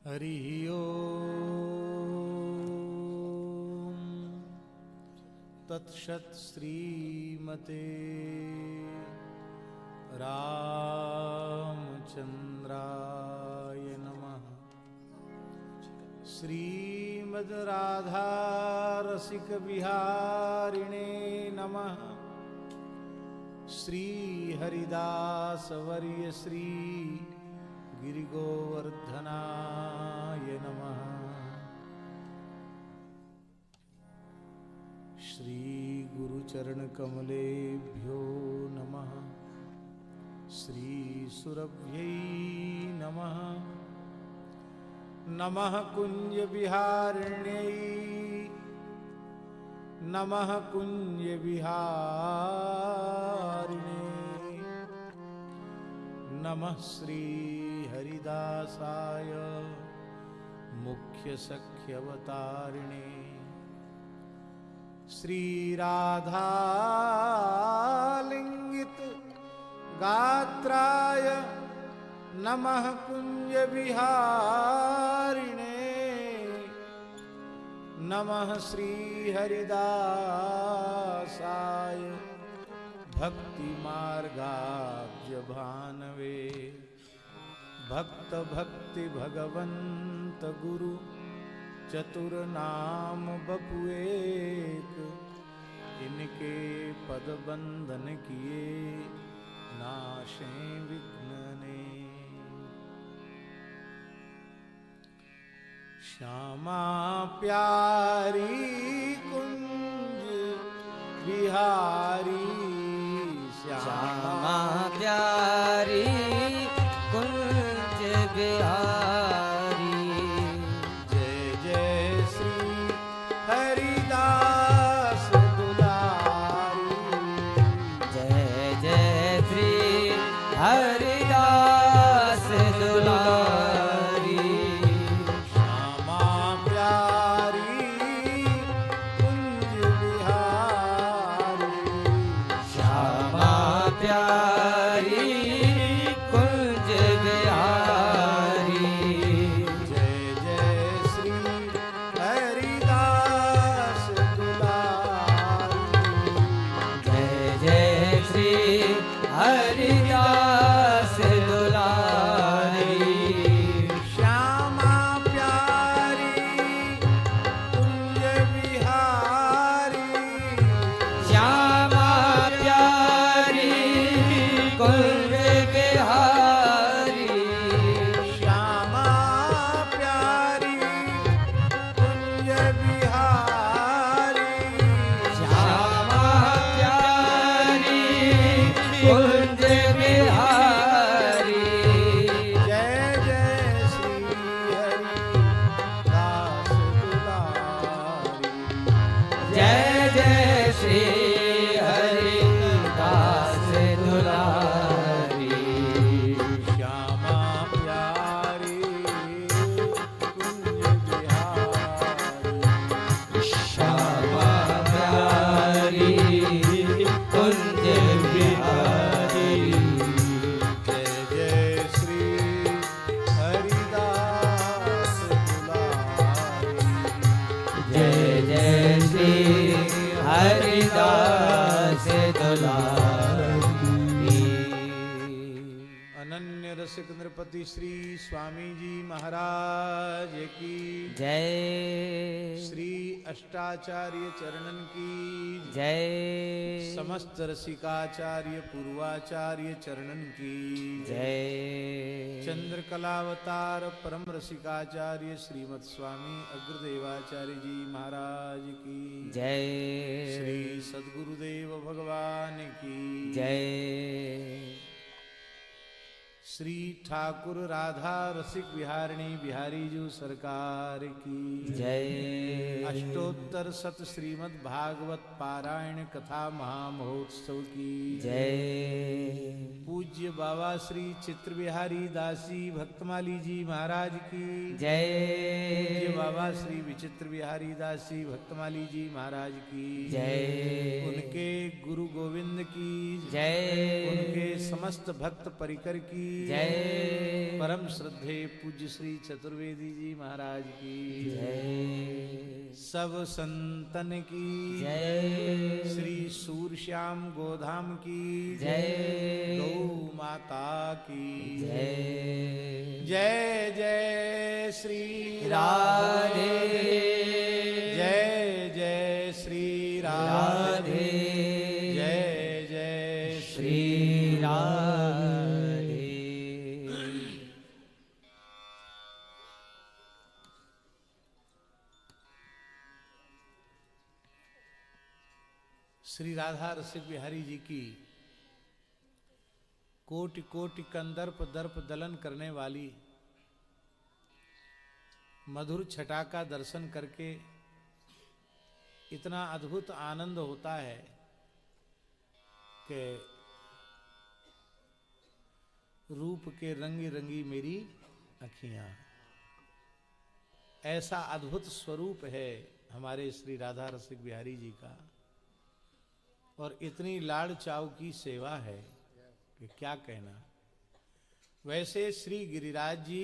हरि ओम तत्सत् श्रीमते रामचंद्राय नमः। श्रीमद् राधा रसिक बिहारिणे नमः। श्री हरिदास वर्य श्री गिरिगोवर्धनाय नमः। श्री गुरुचरण कमलेभ्यो नमः। श्री सुरभ्यै नमः। नमः कुंज विहारिण्यै नमः कुंज विहारिणे नमः श्री हरिदासाय मुख्य सख्यवतारिणे। श्री राधालिंगित गात्राय नमः कुंज विहारिणे नमः श्री हरिदासाय भक्ति मार्गाब्ज भानवे। भक्त भक्ति भगवंत गुरु चतुर नाम बपुएक। इनके पद बंधन किए नाशे विघ्नने। श्यामा प्यारी कुंज बिहारी। श्यामा प्यारी कुंज बिहारी। जय जय श्री हरिदास दुलारी। जय जय श्री हरिदास दुलारी। श्यामा प्यारी कुंज बिहारी। श्यामा प्यारी कुंज बिहारी। जय जय श्री हरिदास दुलारी। जय जय श्री हरिदास दुलारी। श्यामा प्यारी कुंज बिहारी। श्यामा प्यारी कुंज बिहारी। श्यामा प्यारी कुंज बिहारी। श्यामा प्यारी कुंज बिहारी। जय जय श्री हरिदास दुलारी। जय जय श्री हरिदास दुलारी। श्यामा प्यारी कुंज बिहारी। श्यामा प्यारी कुंज बिहारी। जय जय श्री हरिदास दुलारी। जय जय श्री हरिदास दुलारी। अनन्य रसिक नृपति श्री स्वामी जी महाराज की जय श्री अष्टाचार्य चरणन की जय। समस्त रसिकाचार्य पूर्वाचार्य चरणन की जय चंद्रकलावतार परम रसिकाचार्य श्रीमद स्वामी अग्रदेवाचार्य जी महाराज की जय श्री सद्गुरुदेव भगवान की जय। श्री ठाकुर राधा रसिक बिहारिणी बिहारी जी सरकार की जय अष्टोत्तर शत श्रीमद् भागवत पारायण कथा महामहोत्सव की जय। पूज्य बाबा श्री चित्र बिहारी दासी भक्तमाली जी महाराज की जय पूज्य बाबा श्री विचित्र बिहारी दासी भक्तमाली जी महाराज की जय। उनके गुरु गोविंद की जय उनके समस्त भक्त परिकर की जय परम श्रद्धे पूज्य श्री चतुर्वेदी जी महाराज की जय सब संतन की जय श्री सूरश्याम गोधाम की जय गौ माता की जय जय जय श्री राधे जय जय श्री राधे जय जय श्री राधे श्री राधा रसिक बिहारी जी की कोटि कोटि कंदर्प दर्प दलन करने वाली मधुर छटा का दर्शन करके इतना अद्भुत आनंद होता है कि रूप के रंगी रंगी मेरी अखियां। ऐसा अद्भुत स्वरूप है हमारे श्री राधा रसिक बिहारी जी का, और इतनी लाड़ चाव की सेवा है कि क्या कहना। वैसे श्री गिरिराज जी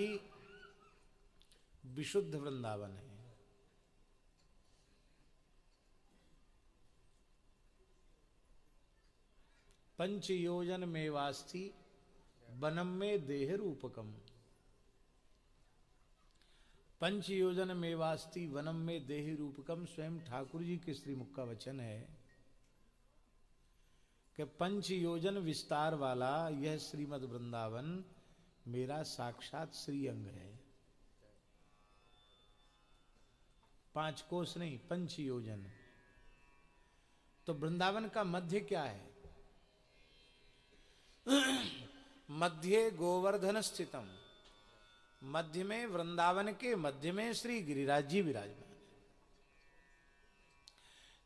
विशुद्ध वृंदावन है। पंच योजन में वास्ति वनम में देह रूपकम। पंच योजन में वास्ति वनम में देह रूपकम स्वयं ठाकुर जी के श्रीमुख का वचन है कि पंच योजन विस्तार वाला यह श्रीमद वृंदावन मेरा साक्षात श्री अंग है। 5 कोस नहीं, पंच योजन। तो वृंदावन का मध्य क्या है? मध्य गोवर्धन स्थितम। मध्य में, वृंदावन के मध्य में श्री गिरिराज जी विराजमान।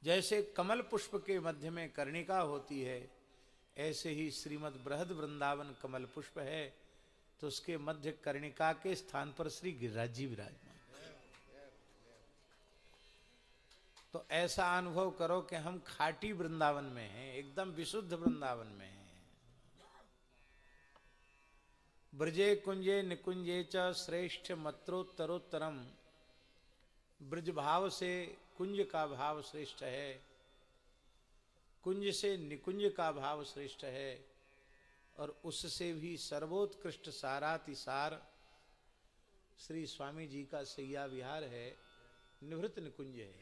जैसे कमल पुष्प के मध्य में कर्णिका होती है, ऐसे ही श्रीमद बृहद वृंदावन कमल पुष्प है, तो उसके मध्य कर्णिका के स्थान पर श्री गिरिराज जी विराजमान। तो ऐसा अनुभव करो कि हम खाटी वृंदावन में हैं, एकदम विशुद्ध वृंदावन में हैं। ब्रजे कुंजे निकुंजे च श्रेष्ठ मत्रोत्तरोत्तरम। ब्रज भाव से कुंज का भाव श्रेष्ठ है, कुंज से निकुंज का भाव श्रेष्ठ है, और उससे भी सर्वोत्कृष्ट सारातिसार श्री स्वामी जी का सैया विहार है, निवृत्त निकुंज है।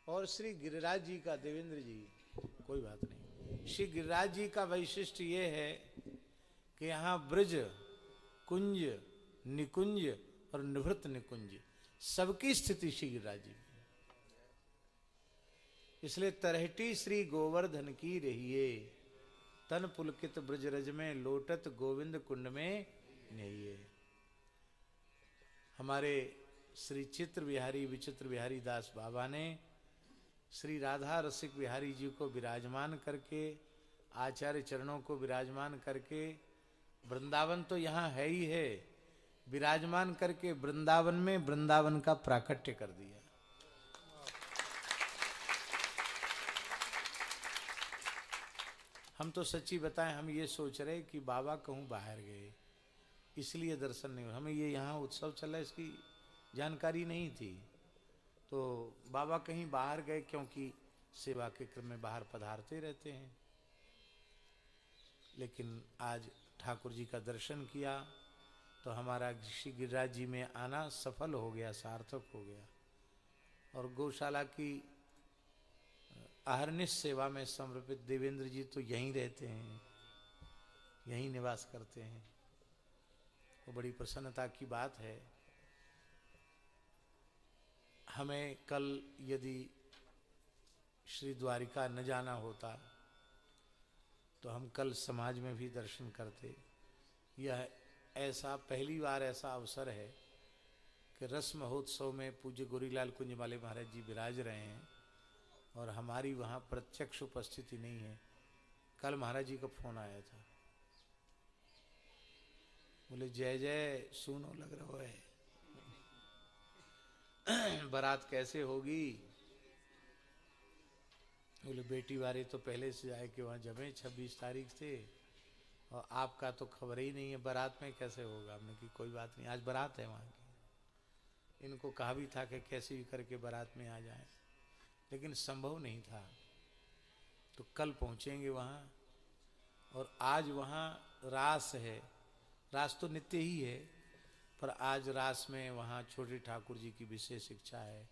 और श्री गिरिराज जी का, देवेंद्र जी कोई बात नहीं, श्री गिरिराज जी का वैशिष्ट ये है कि यहाँ ब्रज, कुंज, निकुंज और निवृत्त निकुंज सबकी स्थिति श्री गिरिराज जी में। इसलिए तरहटी श्री गोवर्धन की रहिए, तन पुलकित ब्रज रज में लोटत गोविंद कुंड में नहिए। हमारे श्री चित्र बिहारी विचित्र बिहारी दास बाबा ने श्री राधा रसिक बिहारी जी को विराजमान करके, आचार्य चरणों को विराजमान करके, वृंदावन तो यहाँ है ही है, विराजमान करके वृंदावन में वृंदावन का प्राकट्य कर दिया। हम तो सच्ची बताएं, हम ये सोच रहे कि बाबा कहूँ बाहर गए इसलिए दर्शन नहीं हुआ। हमें ये यहाँ उत्सव चल रहा है इसकी जानकारी नहीं थी। तो बाबा कहीं बाहर गए, क्योंकि सेवा के क्रम में बाहर पधारते रहते हैं। लेकिन आज ठाकुर जी का दर्शन किया तो हमारा श्री गिरिराज जी में आना सफल हो गया, सार्थक हो गया। और गौशाला की अहरनिश सेवा में समर्पित देवेंद्र जी तो यहीं रहते हैं, यहीं निवास करते हैं। वो बड़ी प्रसन्नता की बात है। हमें कल यदि श्री द्वारिका न जाना होता तो हम कल समाज में भी दर्शन करते। यह ऐसा पहली बार ऐसा अवसर है कि रस महोत्सव में पूज्य गोरीलाल कुंजमाले महाराज जी विराज रहे हैं और हमारी वहाँ प्रत्यक्ष उपस्थिति नहीं है। कल महाराज जी का फोन आया था, बोले जय जय सुनो लग रहा है, बारात कैसे होगी? बोले बेटी वाले तो पहले से आए कि वहाँ जमे 26 तारीख से, और आपका तो खबर ही नहीं है, बारात में कैसे होगा। हमने कि कोई बात नहीं, आज बारात है वहाँ की। इनको कहा भी था कि कैसे भी करके बारात में आ जाए, लेकिन संभव नहीं था। तो कल पहुँचेंगे वहाँ। और आज वहाँ रास है। रास तो नित्य ही है, पर आज रास में वहाँ छोटे ठाकुर जी की विशेष इच्छा है,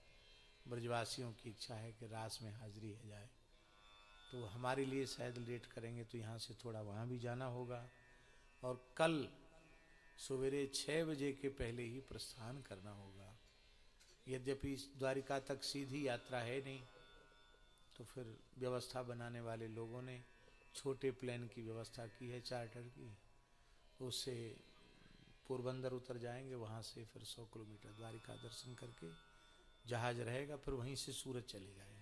ब्रजवासियों की इच्छा है कि रास में हाजिरी हो जाए। तो हमारे लिए शायद लेट करेंगे, तो यहाँ से थोड़ा वहाँ भी जाना होगा। और कल सवेरे 6 बजे के पहले ही प्रस्थान करना होगा। यद्यपि द्वारिका तक सीधी यात्रा है नहीं, तो फिर व्यवस्था बनाने वाले लोगों ने छोटे प्लेन की व्यवस्था की है, चार्टर की। उससे पोरबंदर उतर जाएंगे, वहाँ से फिर 100 किलोमीटर द्वारिका दर्शन करके जहाज रहेगा, फिर वहीं से सूरत चले जाएंगे।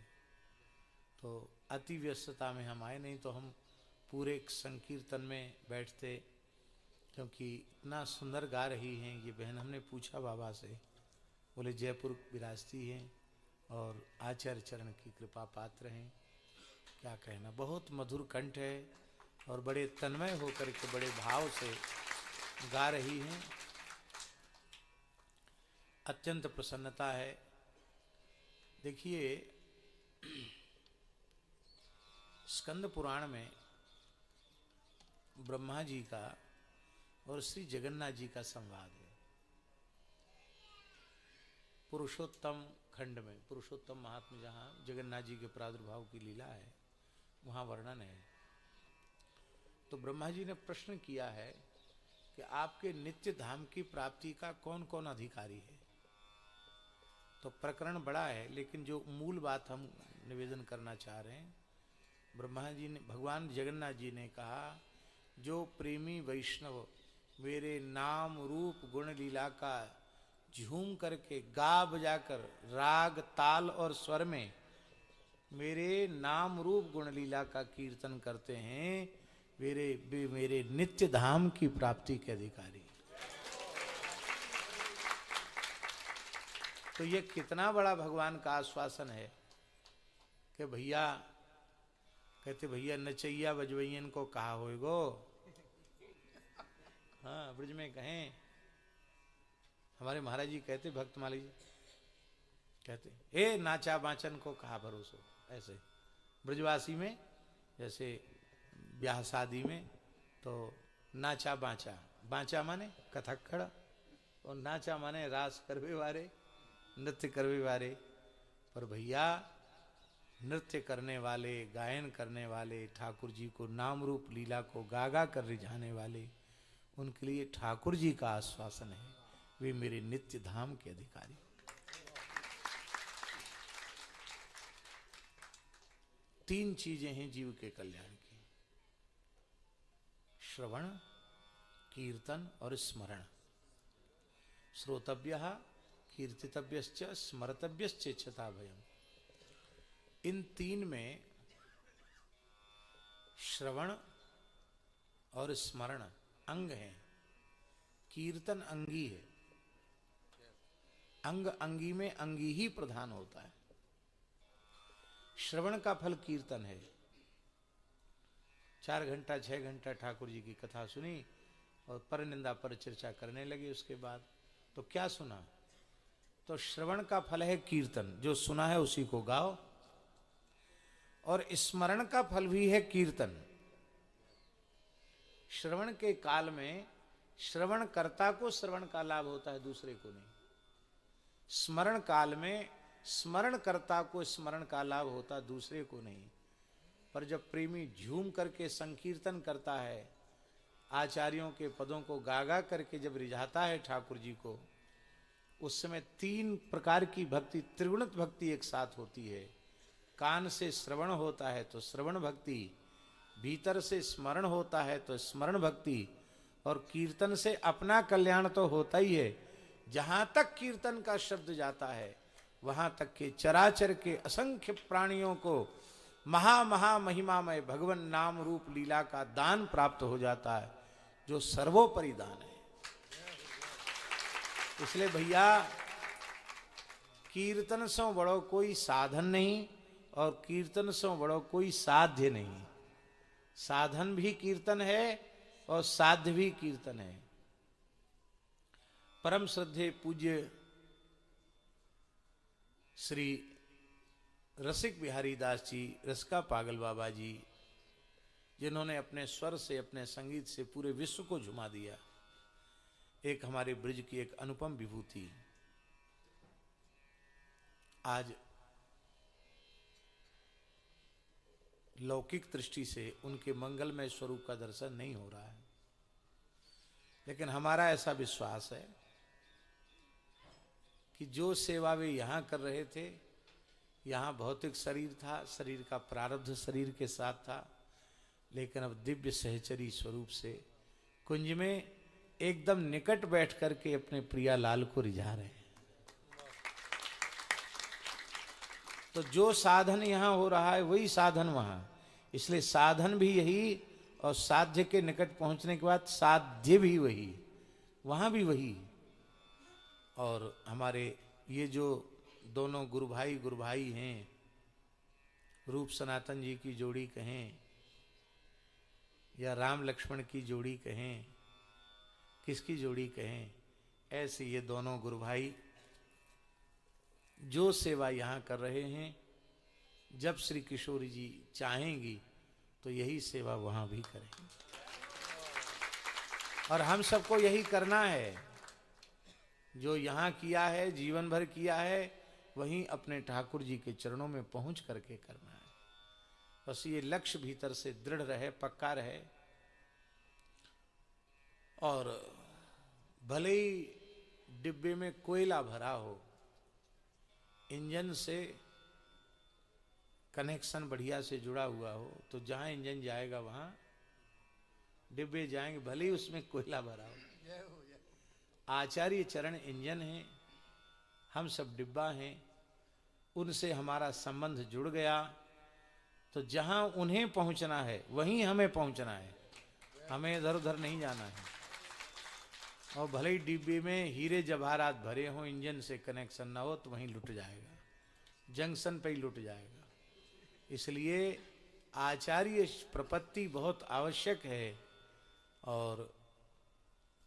तो अति व्यस्तता में हम आए, नहीं तो हम पूरे संकीर्तन में बैठते, क्योंकि इतना सुंदर गा रही हैं ये बहन। हमने पूछा बाबा से, बोले जयपुर विराजती हैं और आचार्य चरण की कृपा पात्र हैं। क्या कहना, बहुत मधुर कंठ है और बड़े तन्मय होकर के बड़े भाव से गा रही हैं। अत्यंत प्रसन्नता है। देखिए, स्कंद पुराण में ब्रह्मा जी का और श्री जगन्नाथ जी का संवाद है। पुरुषोत्तम खंड में, पुरुषोत्तम महात्म्य जहाँ जगन्नाथ जी के प्रादुर्भाव की लीला है, वहाँ वर्णन है। तो ब्रह्मा जी ने प्रश्न किया है कि आपके नित्य धाम की प्राप्ति का कौन कौन अधिकारी है। तो प्रकरण बड़ा है, लेकिन जो मूल बात हम निवेदन करना चाह रहे हैं, ब्रह्मा जी ने, भगवान जगन्नाथ जी ने कहा, जो प्रेमी वैष्णव मेरे नाम रूप गुण लीला का झूम करके गा बजाकर राग ताल और स्वर में मेरे नाम रूप गुण लीला का कीर्तन करते हैं, मेरे नित्य धाम की प्राप्ति के अधिकारी। तो ये कितना बड़ा भगवान का आश्वासन है कि भैया, कहते भैया नचैया बजवैयन को कहा होएगो। हाँ, ब्रज में कहें, हमारे महाराज जी कहते, भक्तमाली जी कहते, ए नाचा बाचन को कहा भरोसो। ऐसे ब्रजवासी में, जैसे ब्याह शादी में तो नाचा बाचा, बाचा माने कथक खड़ा और नाचा माने रास करवे वारे, नृत्य करवे वारे। पर भैया, नृत्य करने वाले, गायन करने वाले, ठाकुर जी को नाम रूप लीला को गागा कर रिझाने वाले, उनके लिए ठाकुर जी का आश्वासन है, वे मेरे नित्य धाम के अधिकारी। तीन चीजें हैं जीव के कल्याण की, श्रवण, कीर्तन और स्मरण। श्रोतव्यः कीर्तितव्यश्च स्मर्तव्यश्च इच्छता भयम्। इन तीन में श्रवण और स्मरण अंग है, कीर्तन अंगी है। अंग अंगी में अंगी ही प्रधान होता है। श्रवण का फल कीर्तन है। 4 घंटा 6 घंटा ठाकुर जी की कथा सुनी और पर निंदा पर चर्चा करने लगे, उसके बाद तो क्या सुना? तो श्रवण का फल है कीर्तन, जो सुना है उसी को गाओ। और स्मरण का फल भी है कीर्तन। श्रवण के काल में श्रवण कर्ता को श्रवण का लाभ होता है, दूसरे को नहीं। स्मरण काल में स्मरण कर्ता को स्मरण का लाभ होता है, दूसरे को नहीं। पर जब प्रेमी झूम करके संकीर्तन करता है, आचार्यों के पदों को गागा करके जब रिझाता है ठाकुर जी को, उस समय 3 प्रकार की भक्ति, त्रिगुणित भक्ति एक साथ होती है। कान से श्रवण होता है तो श्रवण भक्ति, भीतर से स्मरण होता है तो स्मरण भक्ति, और कीर्तन से अपना कल्याण तो होता ही है। जहां तक कीर्तन का शब्द जाता है, वहां तक के चराचर के असंख्य प्राणियों को महा महा महिमामय भगवान नाम रूप लीला का दान प्राप्त हो जाता है, जो सर्वोपरि दान है। इसलिए भैया, कीर्तन से बड़ो कोई साधन नहीं और कीर्तन से बड़ो कोई साध्य नहीं। साधन भी कीर्तन है और साध्वी कीर्तन है। परम श्रद्धेय पूज्य श्री रसिक बिहारी दास जी, रसिका पागल बाबा जी, जिन्होंने अपने स्वर से, अपने संगीत से पूरे विश्व को झुमा दिया, एक हमारे ब्रज की एक अनुपम विभूति, आज लौकिक दृष्टि से उनके मंगलमय स्वरूप का दर्शन नहीं हो रहा है। लेकिन हमारा ऐसा विश्वास है कि जो सेवा वे यहाँ कर रहे थे, यहाँ भौतिक शरीर था, शरीर का प्रारब्ध शरीर के साथ था, लेकिन अब दिव्य सहचरी स्वरूप से कुंज में एकदम निकट बैठ करके अपने प्रिया लाल को रिझा रहे हैं। तो जो साधन यहाँ हो रहा है वही साधन वहाँ, इसलिए साधन भी यही और साध्य के निकट पहुँचने के बाद साध्य भी वही, वहाँ भी वही। और हमारे ये जो दोनों गुरु भाई हैं, रूप सनातन जी की जोड़ी कहें या राम लक्ष्मण की जोड़ी कहें, किसकी जोड़ी कहें, ऐसे ये दोनों गुरु भाई जो सेवा यहाँ कर रहे हैं, जब श्री किशोरी जी चाहेंगी तो यही सेवा वहाँ भी करेंगे। और हम सबको यही करना है, जो यहाँ किया है, जीवन भर किया है, वहीं अपने ठाकुर जी के चरणों में पहुँच करके करना है। बस ये लक्ष्य भीतर से दृढ़ रहे, पक्का रहे। और भले ही डिब्बे में कोयला भरा हो, इंजन से कनेक्शन बढ़िया से जुड़ा हुआ हो, तो जहां इंजन जाएगा वहां डिब्बे जाएंगे, भले ही उसमें कोयला भरा हो। आचार्य चरण इंजन है, हम सब डिब्बा हैं, उनसे हमारा संबंध जुड़ गया तो जहां उन्हें पहुंचना है वहीं हमें पहुंचना है, हमें इधर उधर नहीं जाना है। और भले ही डिब्बे में हीरे जवाहरात भरे हों, इंजन से कनेक्शन ना हो तो वहीं लुट जाएगा, जंक्शन पे ही लुट जाएगा। इसलिए आचार्य प्रपत्ति बहुत आवश्यक है। और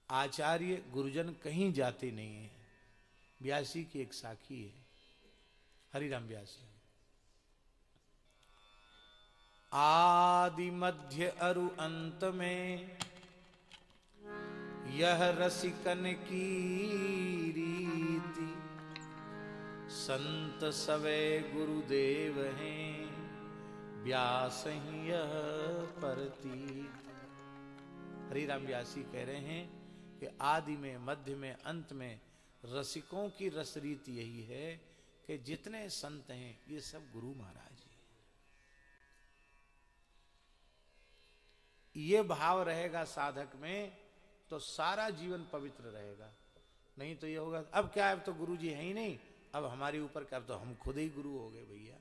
आचार्य गुरुजन कहीं जाते नहीं है। व्यासी की एक साखी है, हरिराम व्यासी। आदि मध्य अरु अंत में यह रसिकन की रीति, संत सवे गुरुदेव हैं, व्यास ही यह परती। हरिराम व्यासी कह रहे हैं कि आदि में, मध्य में, अंत में रसिकों की रस रीति यही है कि जितने संत हैं ये सब गुरु महाराज हैं। ये भाव रहेगा साधक में तो सारा जीवन पवित्र रहेगा। नहीं तो ये होगा अब क्या है, अब तो गुरु जी है ही नहीं, अब हमारे ऊपर क्या, अब तो हम खुद ही गुरु हो गए भैया।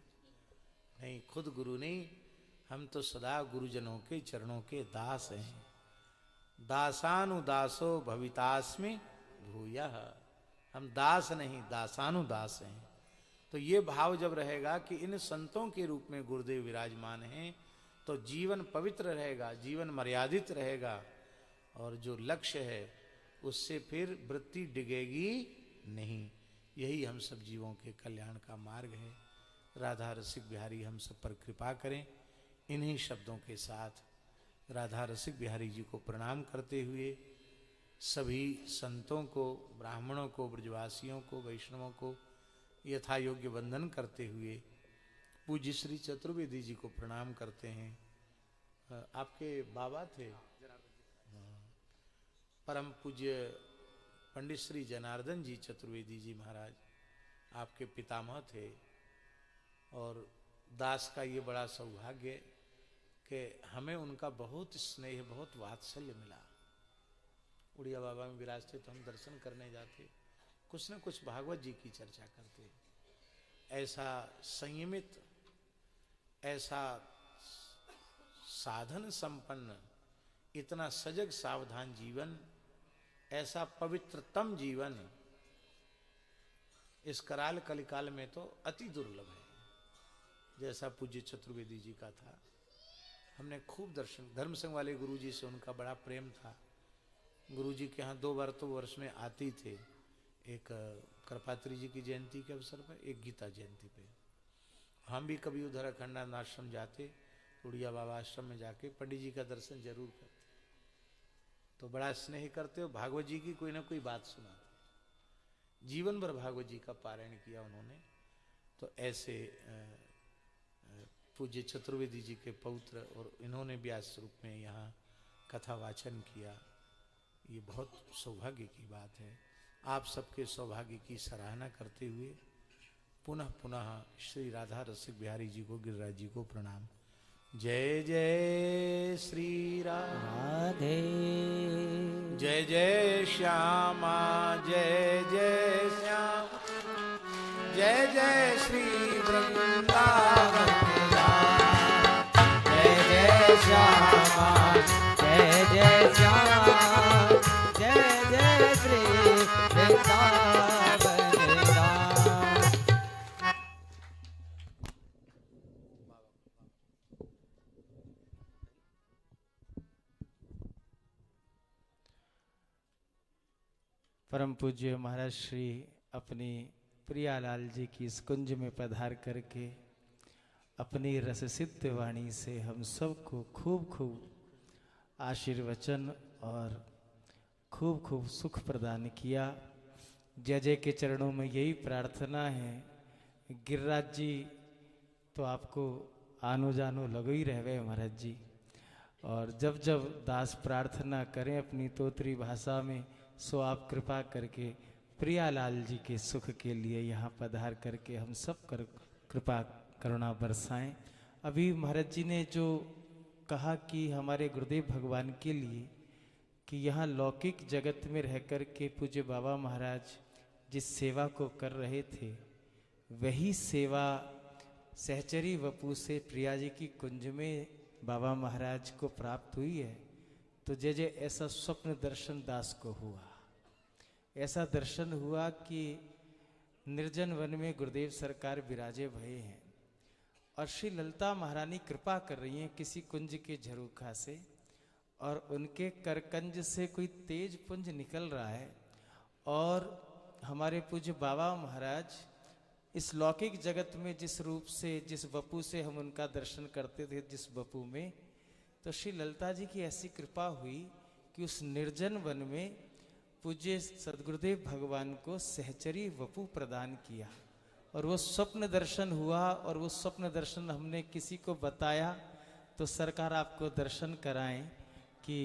नहीं, खुद गुरु नहीं, हम तो सदा गुरुजनों के चरणों के दास हैं। दासानुदासो भवितास्मि भूयः, हम दास नहीं दासानुदास हैं। तो ये भाव जब रहेगा कि इन संतों के रूप में गुरुदेव विराजमान हैं, तो जीवन पवित्र रहेगा, जीवन मर्यादित रहेगा, और जो लक्ष्य है उससे फिर वृत्ति डिगेगी नहीं। यही हम सब जीवों के कल्याण का मार्ग है। राधा रसिक बिहारी हम सब पर कृपा करें। इन्हीं शब्दों के साथ राधा रसिक बिहारी जी को प्रणाम करते हुए सभी संतों को, ब्राह्मणों को, ब्रजवासियों को, वैष्णवों को यथा योग्य वंदन करते हुए पूज्य श्री चतुर्वेदी जी को प्रणाम करते हैं। आपके बाबा थे परम पूज्य पंडित श्री जनार्दन जी चतुर्वेदी जी महाराज, आपके पितामह थे। और दास का ये बड़ा सौभाग्य कि हमें उनका बहुत स्नेह, बहुत वात्सल्य मिला। उड़िया बाबा में विराजते तो हम दर्शन करने जाते, कुछ न कुछ भागवत जी की चर्चा करते। ऐसा संयमित, ऐसा साधन संपन्न, इतना सजग सावधान जीवन, ऐसा पवित्रतम जीवन इस कराल कलिकाल में तो अति दुर्लभ है, जैसा पूज्य चतुर्वेदी जी का था। हमने खूब दर्शन, धर्म संघ वाले गुरुजी से उनका बड़ा प्रेम था। गुरुजी के यहाँ 2 बार तो वर्ष में आते ही थे, एक कृपात्री जी की जयंती के अवसर पर, एक गीता जयंती पे। हम भी कभी उधर अखंडानंद आश्रम जाते, उड़िया बाबा आश्रम में जाके पंडित जी का दर्शन जरूर करते। तो बड़ा स्नेह करते हो, भागवत जी की कोई ना कोई बात सुनाते। जीवन भर भागवत जी का पारायण किया उन्होंने। तो ऐसे पूज्य चतुर्वेदी जी के पौत्र, और इन्होंने व्यास रूप में यहाँ कथा वाचन किया। ये बहुत सौभाग्य की बात है। आप सबके सौभाग्य की सराहना करते हुए पुनः पुनः श्री राधा रसिक बिहारी जी को, गिरिराज जी को प्रणाम। जय जय श्री राधे, जय जय श्यामा, जय जय श्याम, जय जय श्री वृंदावन, जय जय श्यामा, जय जय श्याम, जय जय श्री वृंदावन धाम। परम पूज्य महाराज श्री अपनी प्रियालाल जी की इस कुंज में पधार करके अपनी रससिद्ध वाणी से हम सबको खूब खूब आशीर्वचन और खूब खूब सुख प्रदान किया। जय जय के चरणों में यही प्रार्थना है। गिरिराज जी तो आपको आनो जानो लगो ही रहवे महाराज जी, और जब जब दास प्रार्थना करें अपनी तोतरी भाषा में, सो आप कृपा करके प्रियालाल जी के सुख के लिए यहाँ पधार करके हम सब कर कृपा करुणा बरसाएं। अभी महाराज जी ने जो कहा कि हमारे गुरुदेव भगवान के लिए कि यहाँ लौकिक जगत में रह कर के पूज्य बाबा महाराज जिस सेवा को कर रहे थे, वही सेवा सहचरी वपू से प्रिया जी की कुंज में बाबा महाराज को प्राप्त हुई है। तो जय जय ऐसा स्वप्न दर्शन दास को हुआ। ऐसा दर्शन हुआ कि निर्जन वन में गुरुदेव सरकार विराजे भये हैं और श्री ललिता महारानी कृपा कर रही हैं किसी कुंज के झरोखा से, और उनके करकंज से कोई तेज पुंज निकल रहा है, और हमारे पूज्य बाबा महाराज इस लौकिक जगत में जिस रूप से, जिस वपू से हम उनका दर्शन करते थे, जिस वपू में, तो श्री ललिता जी की ऐसी कृपा हुई कि उस निर्जन वन में पूज्य सदगुरुदेव भगवान को सहचरी वपू प्रदान किया, और वो स्वप्न दर्शन हुआ। और वो स्वप्न दर्शन हमने किसी को बताया तो सरकार आपको दर्शन कराएं कि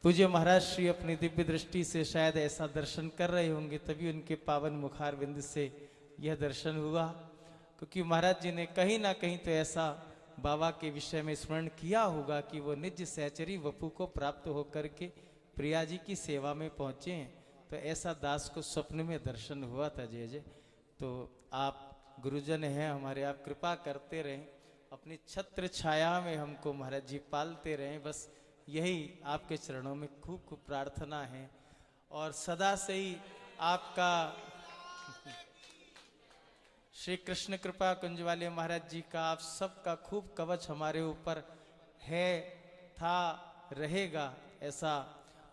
पूज्य महाराज श्री अपनी दिव्य दृष्टि से शायद ऐसा दर्शन कर रहे होंगे, तभी उनके पावन मुखार बिंद से यह दर्शन हुआ। क्योंकि महाराज जी ने कहीं ना कहीं तो ऐसा बाबा के विषय में स्मरण किया होगा कि वो निज सहचरी वपू को प्राप्त होकर के प्रिया जी की सेवा में पहुंचे हैं। तो ऐसा दास को स्वप्न में दर्शन हुआ था। जय जय। तो आप गुरुजन हैं हमारे, आप कृपा करते रहें, अपनी छत्र छाया में हमको महाराज जी पालते रहें, बस यही आपके चरणों में खूब खूब प्रार्थना है। और सदा से ही आपका श्री कृष्ण कृपा कुंज वाले महाराज जी का, आप सबका खूब कवच हमारे ऊपर है, था, रहेगा, ऐसा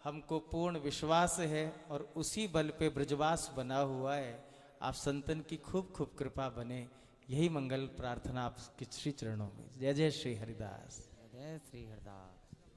हमको पूर्ण विश्वास है। और उसी बल पे ब्रजवास बना हुआ है। आप संतन की खूब खूब कृपा बने, यही मंगल प्रार्थना आपके श्री चरणों में। जय जय श्री हरिदास। जय श्री हरिदास।